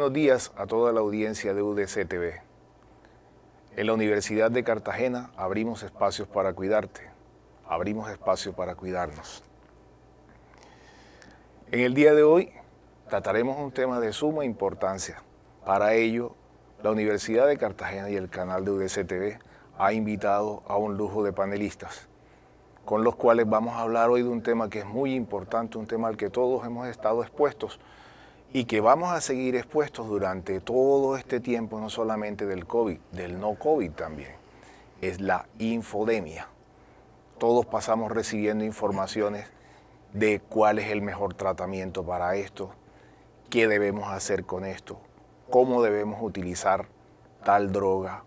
buenos días a toda la audiencia de UDC TV. En la Universidad de Cartagena abrimos espacios para cuidarte, abrimos espacios para cuidarnos. En el día de hoy trataremos un tema de suma importancia. Para ello, la Universidad de Cartagena y el canal de UDC TV ha invitado a un lujo de panelistas, con los cuales vamos a hablar hoy de un tema que es muy importante, un tema al que todos hemos estado expuestos y que vamos a seguir expuestos durante todo este tiempo, no solamente del COVID, del no COVID también, es la infodemia. Todos pasamos recibiendo informaciones de cuál es el mejor tratamiento para esto, qué debemos hacer con esto, cómo debemos utilizar tal droga,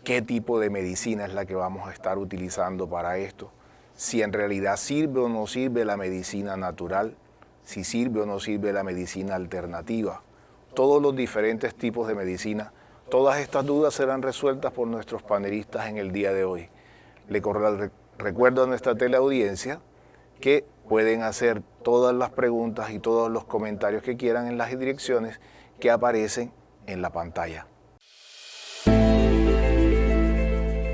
qué tipo de medicina es la que vamos a estar utilizando para esto, si en realidad sirve o no sirve la medicina natural, si sirve o no sirve la medicina alternativa, todos los diferentes tipos de medicina. Todas estas dudas serán resueltas por nuestros panelistas en el día de hoy. Recuerdo a nuestra teleaudiencia que pueden hacer todas las preguntas y todos los comentarios que quieran en las direcciones que aparecen en la pantalla.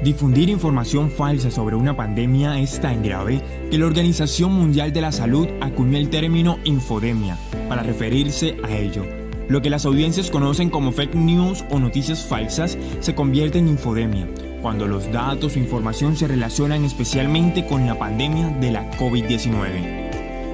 Difundir información falsa sobre una pandemia es tan grave que la Organización Mundial de la Salud acuñó el término infodemia para referirse a ello. Lo que las audiencias conocen como fake news o noticias falsas se convierte en infodemia cuando los datos o información se relacionan especialmente con la pandemia de la COVID-19.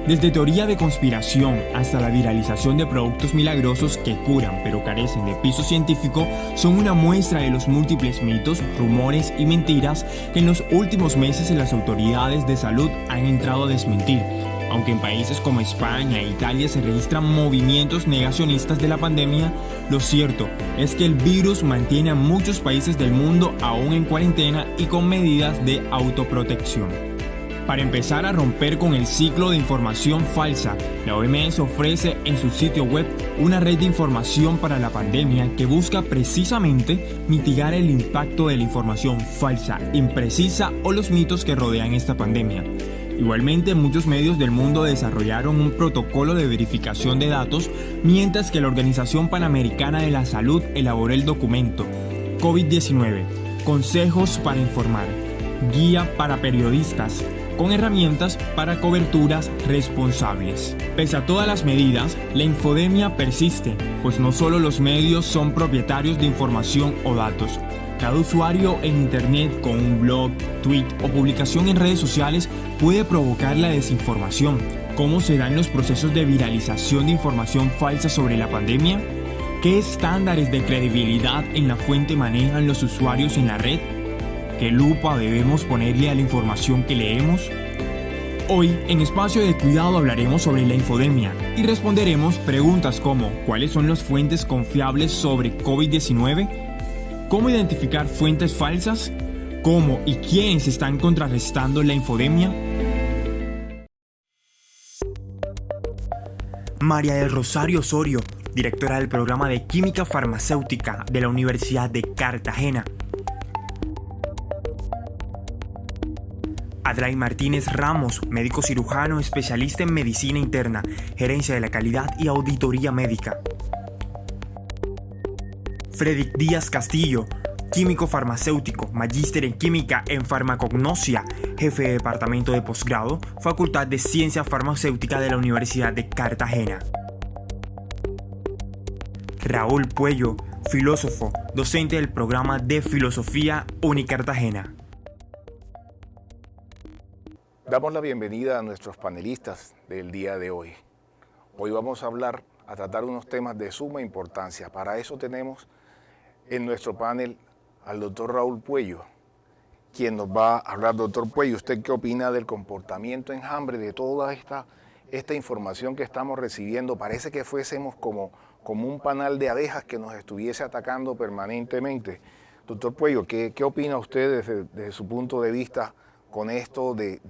Desde teoría de conspiración hasta la viralización de productos milagrosos que curan pero carecen de piso científico, son una muestra de los múltiples mitos, rumores y mentiras que en los últimos meses las autoridades de salud han entrado a desmentir. Aunque en países como España e Italia se registran movimientos negacionistas de la pandemia, lo cierto es que el virus mantiene a muchos países del mundo aún en cuarentena y con medidas de autoprotección. Para empezar a romper con el ciclo de información falsa, la OMS ofrece en su sitio web una red de información para la pandemia que busca precisamente mitigar el impacto de la información falsa, imprecisa o los mitos que rodean esta pandemia. Igualmente, muchos medios del mundo desarrollaron un protocolo de verificación de datos, mientras que la Organización Panamericana de la Salud elaboró el documento COVID-19, Consejos para informar, guía para periodistas, con herramientas para coberturas responsables. Pese a todas las medidas, la infodemia persiste, pues no solo los medios son propietarios de información o datos. Cada usuario en Internet con un blog, tweet o publicación en redes sociales puede provocar la desinformación. ¿Cómo se dan los procesos de viralización de información falsa sobre la pandemia? ¿Qué estándares de credibilidad en la fuente manejan los usuarios en la red? ¿Qué lupa debemos ponerle a la información que leemos? Hoy, en Espacio de Cuidado, hablaremos sobre la infodemia y responderemos preguntas como ¿cuáles son las fuentes confiables sobre COVID-19? ¿Cómo identificar fuentes falsas? ¿Cómo y quiénes están contrarrestando la infodemia? María del Rosario Osorio, directora del programa de Química Farmacéutica de la Universidad de Cartagena. Adray Martínez Ramos, médico cirujano, especialista en medicina interna, gerencia de la calidad y auditoría médica. Frederick Díaz Castillo, químico farmacéutico, magíster en química en farmacognosia, jefe de departamento de posgrado, Facultad de Ciencia Farmacéutica de la Universidad de Cartagena. Raúl Puello, filósofo, docente del programa de Filosofía UniCartagena. Damos la bienvenida a nuestros panelistas del día de hoy. Hoy vamos a tratar unos temas de suma importancia. Para eso tenemos en nuestro panel al doctor Raúl Puello, quien nos va a hablar. Doctor Puello, ¿usted qué opina del comportamiento enjambre de toda esta información que estamos recibiendo? Parece que fuésemos como un panal de abejas que nos estuviese atacando permanentemente. Doctor Puello, ¿qué opina usted desde su punto de vista con esto de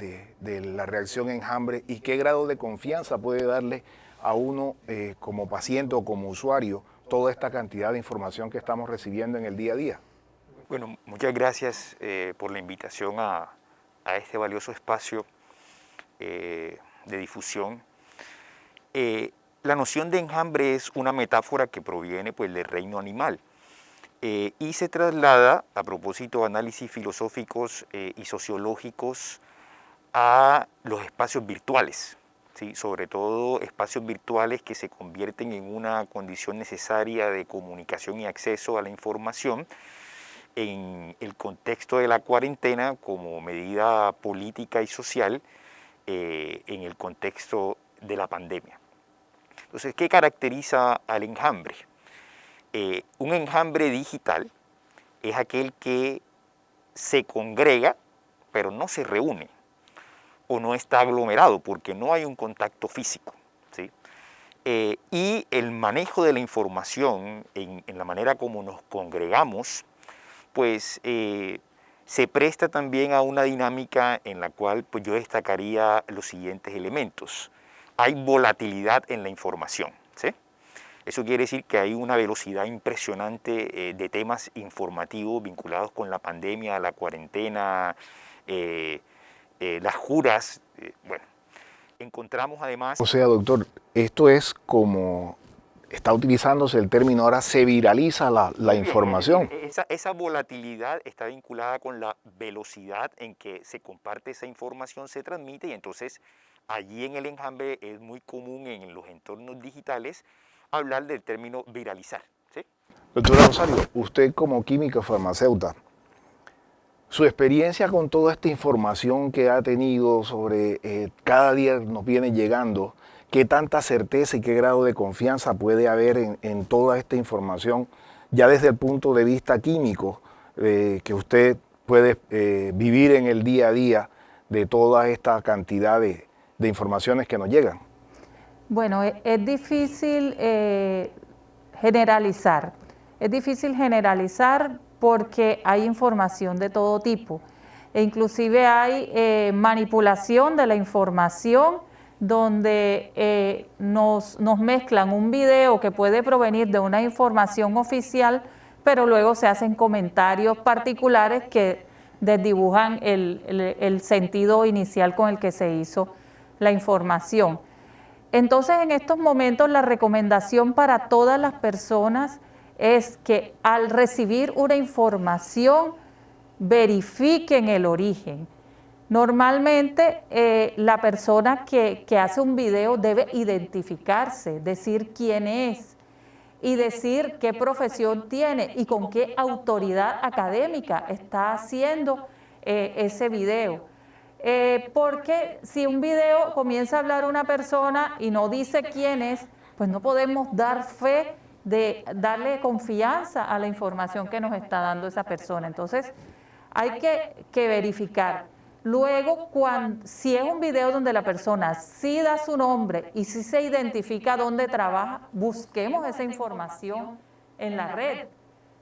la reacción enjambre y qué grado de confianza puede darle a uno como paciente o como usuario toda esta cantidad de información que estamos recibiendo en el día a día? Bueno, muchas gracias por la invitación a este valioso espacio de difusión. La noción de enjambre es una metáfora que proviene pues, del reino animal y se traslada, a propósito de análisis filosóficos y sociológicos, a los espacios virtuales, ¿sí? Sobre todo espacios virtuales que se convierten en una condición necesaria de comunicación y acceso a la información en el contexto de la cuarentena como medida política y social en el contexto de la pandemia. Entonces, ¿qué caracteriza al enjambre? Un enjambre digital es aquel que se congrega, pero no se reúne, o no está aglomerado, porque no hay un contacto físico, ¿sí? Y el manejo de la información en la manera como nos congregamos, pues se presta también a una dinámica en la cual pues, yo destacaría los siguientes elementos. Hay volatilidad en la información, ¿sí? Eso quiere decir que hay una velocidad impresionante de temas informativos vinculados con la pandemia, la cuarentena, las juras. Bueno, encontramos además... O sea, doctor, esto es como está utilizándose el término ahora, se viraliza la información. Esa volatilidad está vinculada con la velocidad en que se comparte esa información, se transmite, y entonces allí en el enjambre es muy común en los entornos digitales hablar del término viralizar, ¿sí? Doctora Rosario, usted como química farmacéutica, su experiencia con toda esta información que ha tenido sobre cada día nos viene llegando, ¿qué tanta certeza y qué grado de confianza puede haber en toda esta información, ya desde el punto de vista químico, que usted puede vivir en el día a día de toda esta cantidad de informaciones que nos llegan? Bueno, es difícil generalizar. Es difícil generalizar porque hay información de todo tipo. E inclusive hay manipulación de la información donde nos mezclan un video que puede provenir de una información oficial, pero luego se hacen comentarios particulares que desdibujan el sentido inicial con el que se hizo la información. Entonces, en estos momentos, la recomendación para todas las personas es que al recibir una información, verifiquen el origen. Normalmente, la persona que hace un video debe identificarse, decir quién es y decir qué profesión tiene y con qué autoridad académica está haciendo ese video. Porque si un video comienza a hablar una persona y no dice quién es, pues no podemos dar fe de darle confianza a la información que nos está dando esa persona. Entonces, hay que verificar. Luego, si es un video donde la persona sí da su nombre y sí se identifica dónde trabaja, busquemos esa información en la red,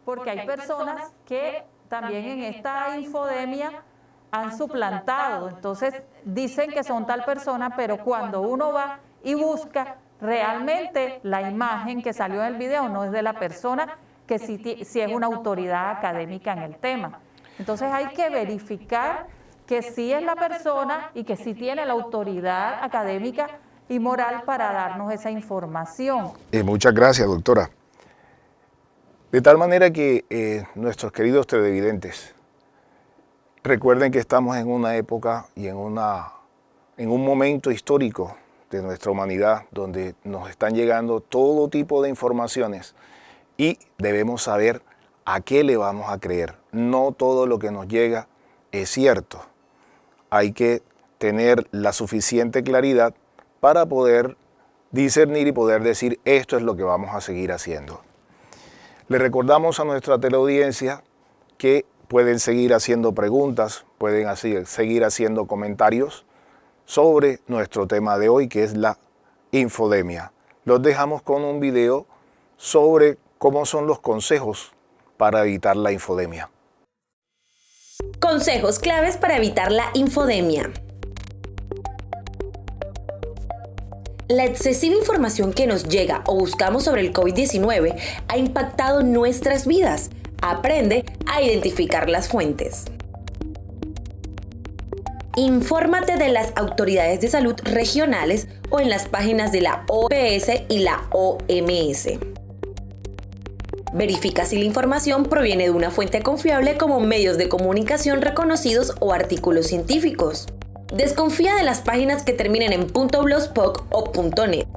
porque hay personas que también en esta infodemia han suplantado, entonces dicen que son tal persona, pero cuando uno va y busca, realmente la imagen que salió en el video no es de la persona que sí es una autoridad académica en el tema. Entonces hay que verificar que sí es la persona y que sí tiene la autoridad académica y moral para darnos esa información. Muchas gracias, doctora. De tal manera que nuestros queridos televidentes, recuerden que estamos en una época y en un momento histórico de nuestra humanidad donde nos están llegando todo tipo de informaciones y debemos saber a qué le vamos a creer. No todo lo que nos llega es cierto. Hay que tener la suficiente claridad para poder discernir y poder decir esto es lo que vamos a seguir haciendo. Le recordamos a nuestra teleaudiencia que pueden seguir haciendo preguntas, pueden seguir haciendo comentarios sobre nuestro tema de hoy, que es la infodemia. Los dejamos con un video sobre cómo son los consejos para evitar la infodemia. Consejos claves para evitar la infodemia. La excesiva información que nos llega o buscamos sobre el COVID-19 ha impactado nuestras vidas. Aprende a identificar las fuentes. Infórmate de las autoridades de salud regionales o en las páginas de la OPS y la OMS. Verifica si la información proviene de una fuente confiable como medios de comunicación reconocidos o artículos científicos. Desconfía de las páginas que terminen en .blogspot o .net.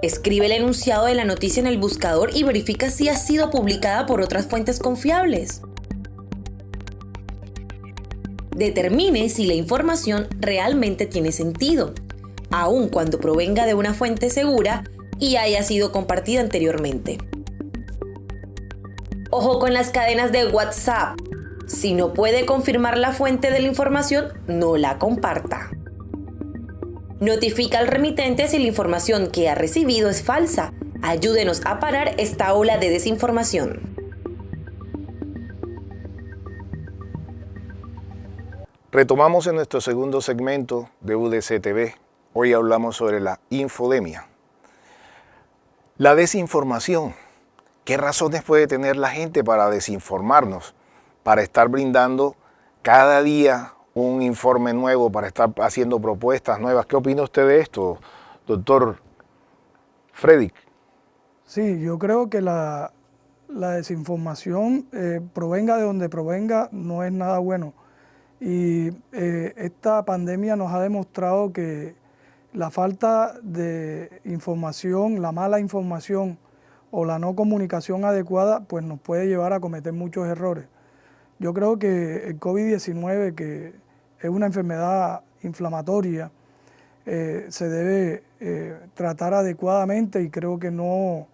Escribe el enunciado de la noticia en el buscador y verifica si ha sido publicada por otras fuentes confiables. Determine si la información realmente tiene sentido, aun cuando provenga de una fuente segura y haya sido compartida anteriormente. Ojo con las cadenas de WhatsApp. Si no puede confirmar la fuente de la información, no la comparta. Notifica al remitente si la información que ha recibido es falsa. Ayúdenos a parar esta ola de desinformación. Retomamos en nuestro segundo segmento de UDC TV. Hoy hablamos sobre la infodemia. La desinformación. ¿Qué razones puede tener la gente para desinformarnos? Para estar brindando cada día un informe nuevo, para estar haciendo propuestas nuevas. ¿Qué opina usted de esto, doctor Freddy? Sí, yo creo que la desinformación, provenga de donde provenga, no es nada bueno. Y esta pandemia nos ha demostrado que la falta de información, la mala información o la no comunicación adecuada, pues nos puede llevar a cometer muchos errores. Yo creo que el COVID-19, que es una enfermedad inflamatoria, se debe tratar adecuadamente y creo que no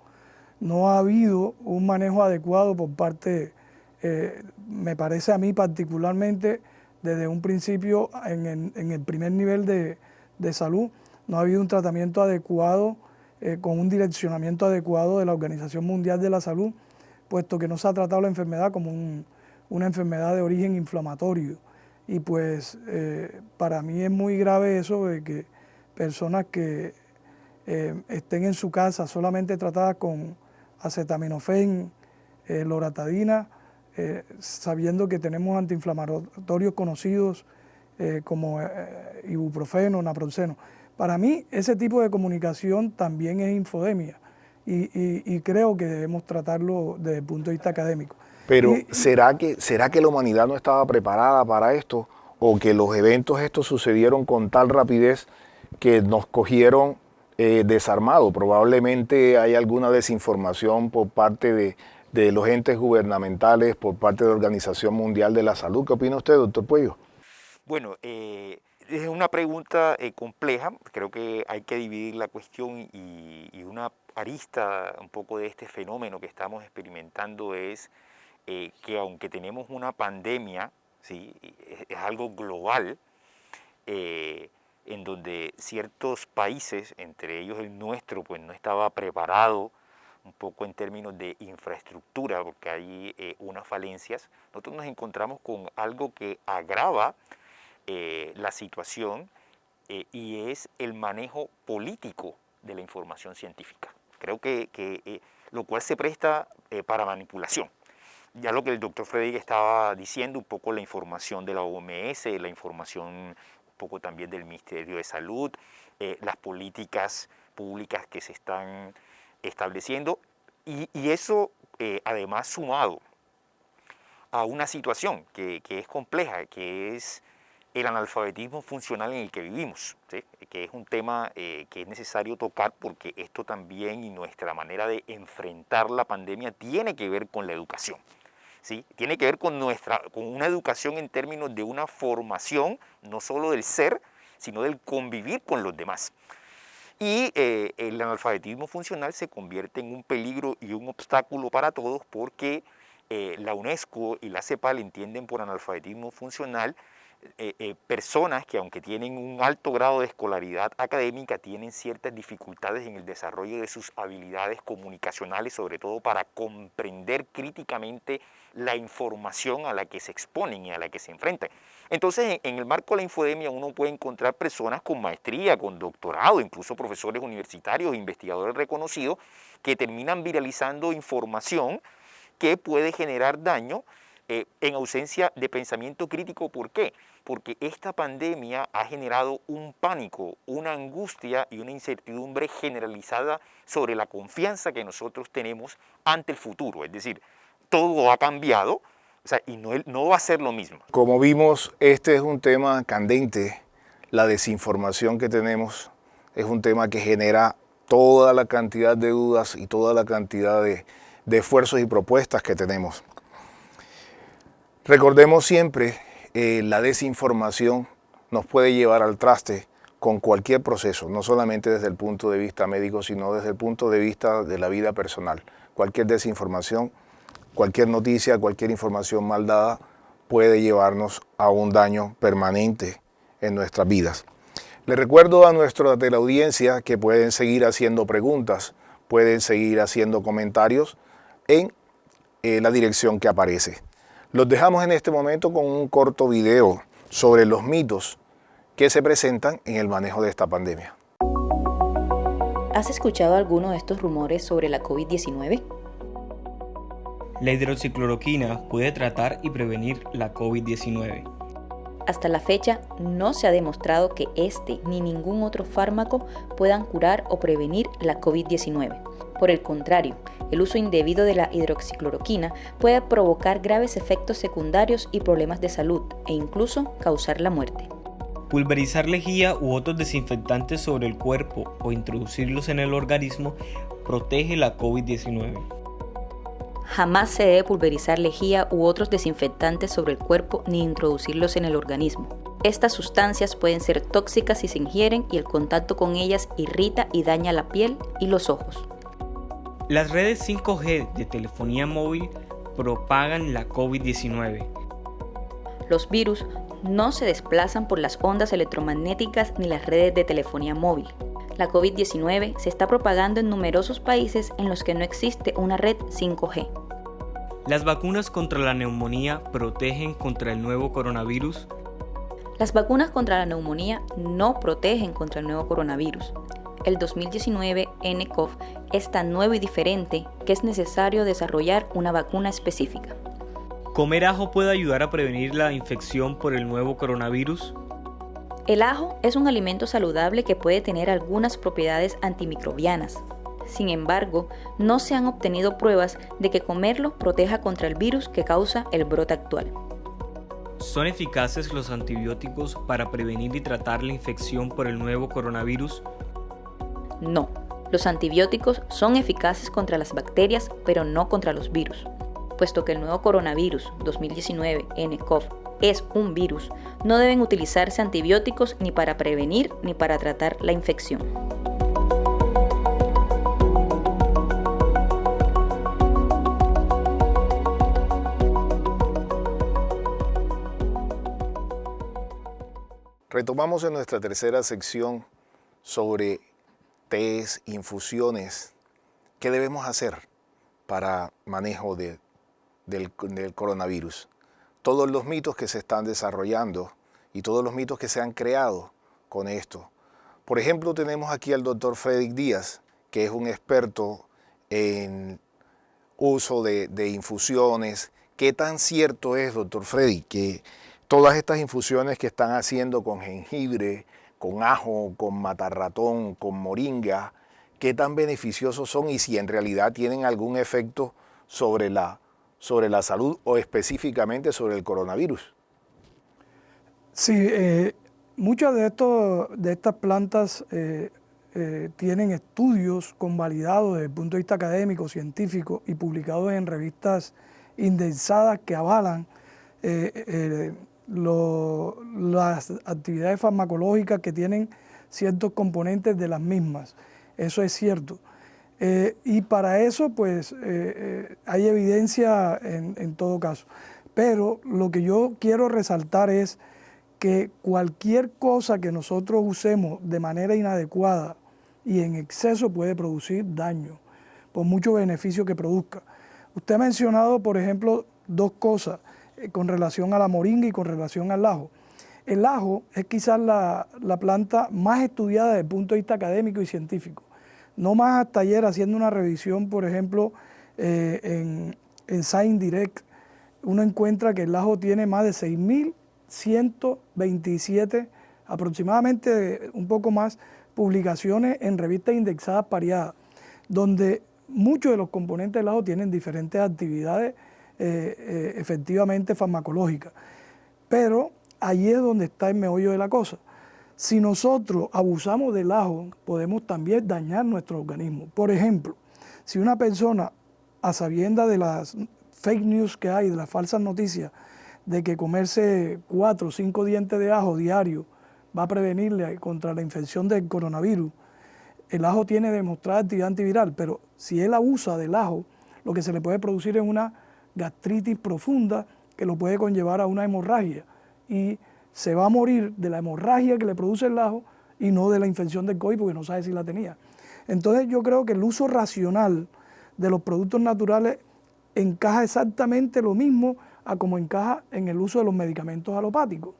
ha habido un manejo adecuado por parte, me parece a mí particularmente, desde un principio en el primer nivel de salud, no ha habido un tratamiento adecuado, con un direccionamiento adecuado de la Organización Mundial de la Salud, puesto que no se ha tratado la enfermedad como una enfermedad de origen inflamatorio. Y pues para mí es muy grave eso de que personas que estén en su casa solamente tratadas con acetaminofén, loratadina, sabiendo que tenemos antiinflamatorios conocidos como ibuprofeno, naproxeno. Para mí ese tipo de comunicación también es infodemia y creo que debemos tratarlo desde el punto de vista académico. Pero ¿será que la humanidad no estaba preparada para esto? ¿O que los eventos estos sucedieron con tal rapidez que nos cogieron desarmados? Probablemente hay alguna desinformación por parte de los entes gubernamentales, por parte de la Organización Mundial de la Salud. ¿Qué opina usted, doctor Puello? Bueno, es una pregunta compleja. Creo que hay que dividir la cuestión y una arista un poco de este fenómeno que estamos experimentando es que aunque tenemos una pandemia, ¿sí? Es algo global, en donde ciertos países, entre ellos el nuestro, pues no estaba preparado un poco en términos de infraestructura, porque hay unas falencias. Nosotros nos encontramos con algo que agrava la situación y es el manejo político de la información científica. Creo que lo cual se presta para manipulación. Ya lo que el doctor Freddy estaba diciendo, un poco la información de la OMS, la información un poco también del Ministerio de Salud, las políticas públicas que se están estableciendo y eso además sumado a una situación que es compleja, que es el analfabetismo funcional en el que vivimos, ¿sí? Que es un tema que es necesario tocar porque esto también y nuestra manera de enfrentar la pandemia tiene que ver con la educación, ¿sí? Tiene que ver con una educación en términos de una formación, no solo del ser, sino del convivir con los demás. Y el analfabetismo funcional se convierte en un peligro y un obstáculo para todos porque la UNESCO y la CEPAL entienden por analfabetismo funcional personas que aunque tienen un alto grado de escolaridad académica tienen ciertas dificultades en el desarrollo de sus habilidades comunicacionales, sobre todo para comprender críticamente la información a la que se exponen y a la que se enfrentan. Entonces, en el marco de la infodemia uno puede encontrar personas con maestría, con doctorado, incluso profesores universitarios, investigadores reconocidos, que terminan viralizando información que puede generar daño en ausencia de pensamiento crítico. ¿Por qué? Porque esta pandemia ha generado un pánico, una angustia y una incertidumbre generalizada sobre la confianza que nosotros tenemos ante el futuro. Es decir, todo ha cambiado, o sea, y no va a ser lo mismo. Como vimos, este es un tema candente. La desinformación que tenemos es un tema que genera toda la cantidad de dudas y toda la cantidad de esfuerzos y propuestas que tenemos. Recordemos siempre, la desinformación nos puede llevar al traste con cualquier proceso, no solamente desde el punto de vista médico, sino desde el punto de vista de la vida personal. Cualquier desinformación, cualquier noticia, cualquier información mal dada puede llevarnos a un daño permanente en nuestras vidas. Les recuerdo a nuestra teleaudiencia que pueden seguir haciendo preguntas, pueden seguir haciendo comentarios en la dirección que aparece. Los dejamos en este momento con un corto video sobre los mitos que se presentan en el manejo de esta pandemia. ¿Has escuchado alguno de estos rumores sobre la COVID-19? La hidroxicloroquina puede tratar y prevenir la COVID-19. Hasta la fecha no se ha demostrado que este ni ningún otro fármaco puedan curar o prevenir la COVID-19. Por el contrario, el uso indebido de la hidroxicloroquina puede provocar graves efectos secundarios y problemas de salud e incluso causar la muerte. Pulverizar lejía u otros desinfectantes sobre el cuerpo o introducirlos en el organismo protege la COVID-19. Jamás se debe pulverizar lejía u otros desinfectantes sobre el cuerpo ni introducirlos en el organismo. Estas sustancias pueden ser tóxicas si se ingieren y el contacto con ellas irrita y daña la piel y los ojos. Las redes 5G de telefonía móvil propagan la COVID-19. Los virus no se desplazan por las ondas electromagnéticas ni las redes de telefonía móvil. La COVID-19 se está propagando en numerosos países en los que no existe una red 5G. ¿Las vacunas contra la neumonía protegen contra el nuevo coronavirus? Las vacunas contra la neumonía no protegen contra el nuevo coronavirus. El 2019 nCoV es tan nuevo y diferente que es necesario desarrollar una vacuna específica. ¿Comer ajo puede ayudar a prevenir la infección por el nuevo coronavirus? El ajo es un alimento saludable que puede tener algunas propiedades antimicrobianas. Sin embargo, no se han obtenido pruebas de que comerlo proteja contra el virus que causa el brote actual. ¿Son eficaces los antibióticos para prevenir y tratar la infección por el nuevo coronavirus? No, los antibióticos son eficaces contra las bacterias, pero no contra los virus. Puesto que el nuevo coronavirus 2019 nCoV es un virus, no deben utilizarse antibióticos ni para prevenir ni para tratar la infección. Retomamos en nuestra tercera sección sobre tés, infusiones. ¿Qué debemos hacer para manejo del coronavirus? Todos los mitos que se están desarrollando y todos los mitos que se han creado con esto. Por ejemplo, tenemos aquí al doctor Freddy Díaz, que es un experto en uso de infusiones. ¿Qué tan cierto es, doctor Freddy, que todas estas infusiones que están haciendo con jengibre, con ajo, con matarratón, con moringa, qué tan beneficiosos son y si en realidad tienen algún efecto sobre la salud o específicamente sobre el coronavirus? Sí, muchas de estas plantas tienen estudios convalidados desde el punto de vista académico, científico y publicados en revistas indexadas que avalan las actividades farmacológicas que tienen ciertos componentes de las mismas. Eso es cierto. Y para eso, pues, hay evidencia en todo caso. Pero lo que yo quiero resaltar es que cualquier cosa que nosotros usemos de manera inadecuada y en exceso puede producir daño, por mucho beneficio que produzca. Usted ha mencionado, por ejemplo, dos cosas con relación a la moringa y con relación al ajo. El ajo es quizás la planta más estudiada desde el punto de vista académico y científico. No más hasta ayer haciendo una revisión, por ejemplo, en Science Direct, uno encuentra que el ajo tiene más de 6.127, aproximadamente un poco más, publicaciones en revistas indexadas pareadas, donde muchos de los componentes del ajo tienen diferentes actividades efectivamente farmacológicas. Pero ahí es donde está el meollo de la cosa. Si nosotros abusamos del ajo, podemos también dañar nuestro organismo. Por ejemplo, si una persona, a sabiendas de las fake news que hay, de las falsas noticias, de que comerse 4 o 5 dientes de ajo diario va a prevenirle contra la infección del coronavirus, el ajo tiene demostrada actividad antiviral, pero si él abusa del ajo, lo que se le puede producir es una gastritis profunda que lo puede conllevar a una hemorragia y se va a morir de la hemorragia que le produce el ajo y no de la infección del COVID porque no sabe si la tenía. Entonces yo creo que el uso racional de los productos naturales encaja exactamente lo mismo a como encaja en el uso de los medicamentos alopáticos.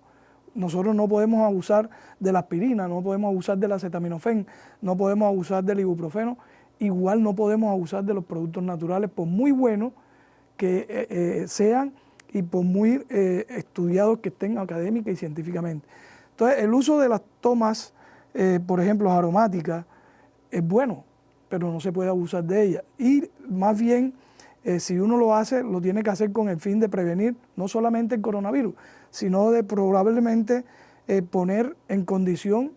Nosotros no podemos abusar de la aspirina, no podemos abusar del acetaminofén, no podemos abusar del ibuprofeno, igual no podemos abusar de los productos naturales por muy buenos que sean y por muy estudiados que estén académica y científicamente. Entonces el uso de las tomas, por ejemplo aromáticas, es bueno, pero no se puede abusar de ellas. Y más bien, si uno lo hace, lo tiene que hacer con el fin de prevenir no solamente el coronavirus, sino de probablemente poner en condición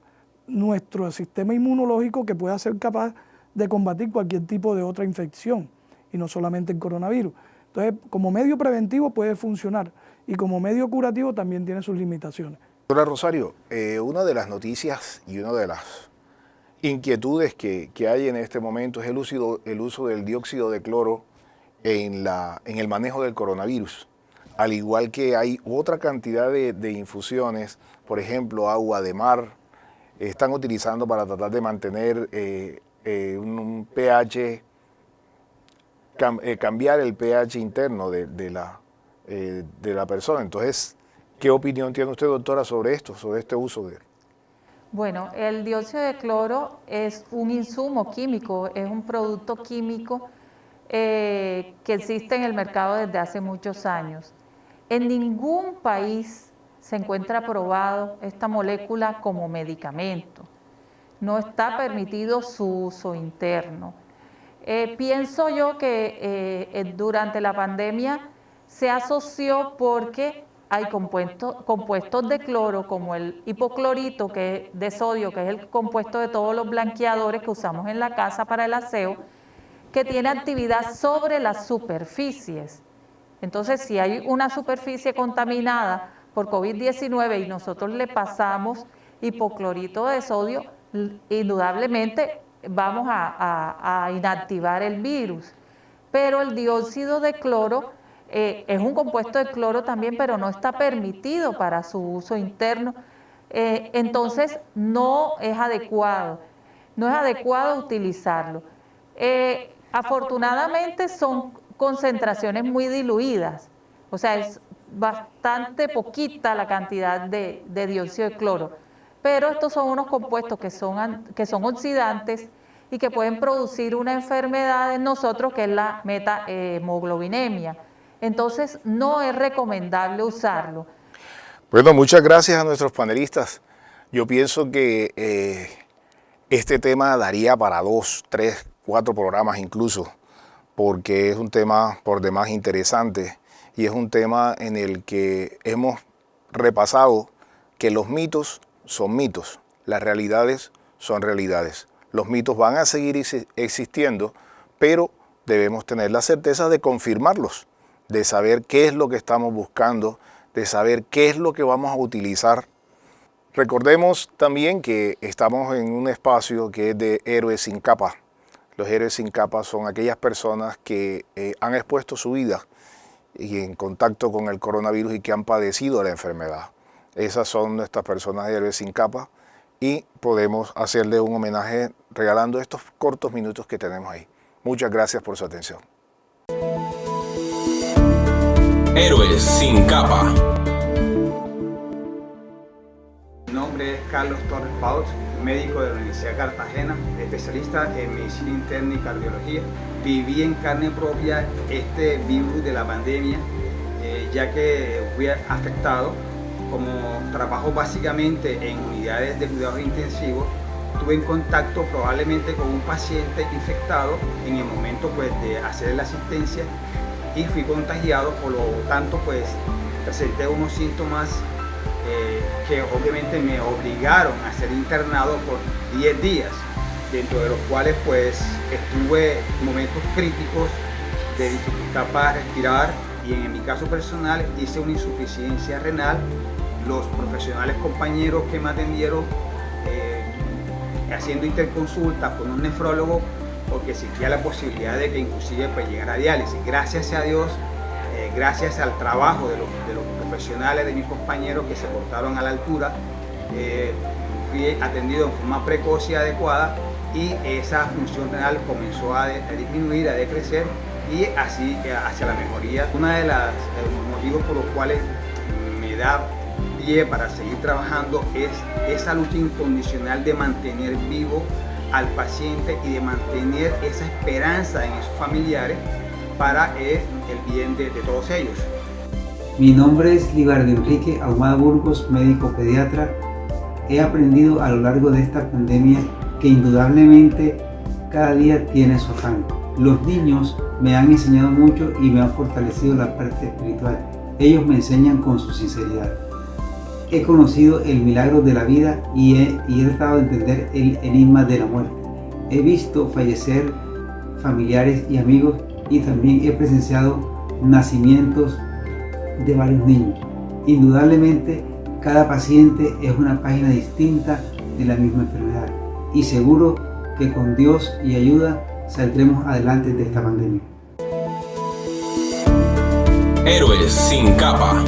nuestro sistema inmunológico que pueda ser capaz de combatir cualquier tipo de otra infección y no solamente el coronavirus. Entonces, como medio preventivo puede funcionar y como medio curativo también tiene sus limitaciones. Doctora Rosario, una de las noticias y una de las inquietudes que hay en este momento es el uso del dióxido de cloro en el manejo del coronavirus. Al igual que hay otra cantidad de infusiones, por ejemplo, agua de mar, están utilizando para tratar de mantener un pH, cambiar el pH interno de la persona. Entonces, ¿qué opinión tiene usted, doctora, sobre esto, sobre este uso de él? Bueno, el dióxido de cloro es un insumo químico, es un producto químico que existe en el mercado desde hace muchos años. En ningún país se encuentra aprobado esta molécula como medicamento. No está permitido su uso interno. Pienso yo que durante la pandemia se asoció porque hay compuestos de cloro como el hipoclorito de sodio, que es el compuesto de todos los blanqueadores que usamos en la casa para el aseo, que tiene actividad sobre las superficies. Entonces, si hay una superficie contaminada por COVID-19 y nosotros le pasamos hipoclorito de sodio, indudablemente vamos a inactivar el virus. Pero el dióxido de cloro es un compuesto de cloro también, pero no está permitido para su uso interno. Entonces, no es adecuado utilizarlo. Afortunadamente son concentraciones muy diluidas, o sea, es bastante poquita la cantidad de dióxido de cloro, pero estos son unos compuestos que son oxidantes y que pueden producir una enfermedad en nosotros que es la metahemoglobinemia. Entonces no es recomendable usarlo. Bueno, muchas gracias a nuestros panelistas. Yo pienso que este tema daría para 2, 3, 4 programas incluso, porque es un tema por demás interesante y es un tema en el que hemos repasado que los mitos son mitos, las realidades son realidades. Los mitos van a seguir existiendo, pero debemos tener la certeza de confirmarlos, de saber qué es lo que estamos buscando, de saber qué es lo que vamos a utilizar. Recordemos también que estamos en un espacio que es de héroes sin capa. Los héroes sin capa son aquellas personas que han expuesto su vida y en contacto con el coronavirus y que han padecido la enfermedad. Esas son nuestras personas de héroes sin capa y podemos hacerle un homenaje regalando estos cortos minutos que tenemos ahí. Muchas gracias por su atención. Héroes sin capa. Mi nombre es Carlos Torres Paut, médico de la Universidad de Cartagena, especialista en medicina interna y cardiología. Viví en carne propia este virus de la pandemia ya que fui afectado. Como trabajo básicamente en unidades de cuidados intensivos, tuve en contacto probablemente con un paciente infectado en el momento pues, de hacer la asistencia y fui contagiado, por lo tanto pues presenté unos síntomas que obviamente me obligaron a ser internado por 10 días, dentro de los cuales pues estuve en momentos críticos de dificultad para respirar y en mi caso personal hice una insuficiencia renal. Los profesionales compañeros que me atendieron haciendo interconsultas con un nefrólogo porque existía la posibilidad de que inclusive pues, llegara a diálisis. Gracias a Dios, gracias al trabajo de los profesionales, de mis compañeros que se portaron a la altura, fui atendido en forma precoz y adecuada y esa función renal comenzó a disminuir, a decrecer y así hacia la mejoría. Uno de los motivos por los cuales me da pie para seguir trabajando es esa lucha incondicional de mantener vivo al paciente y de mantener esa esperanza en sus familiares para el bien de todos ellos. Mi nombre es Libardo Enrique Ahumada Burgos, médico pediatra. He aprendido a lo largo de esta pandemia que indudablemente cada día tiene su afán. Los niños me han enseñado mucho y me han fortalecido la parte espiritual. Ellos me enseñan con su sinceridad. He conocido el milagro de la vida y he tratado de entender el enigma de la muerte. He visto fallecer familiares y amigos y también he presenciado nacimientos de varios niños. Indudablemente, cada paciente es una página distinta de la misma enfermedad y seguro que con Dios y ayuda saldremos adelante de esta pandemia. Héroes sin capa.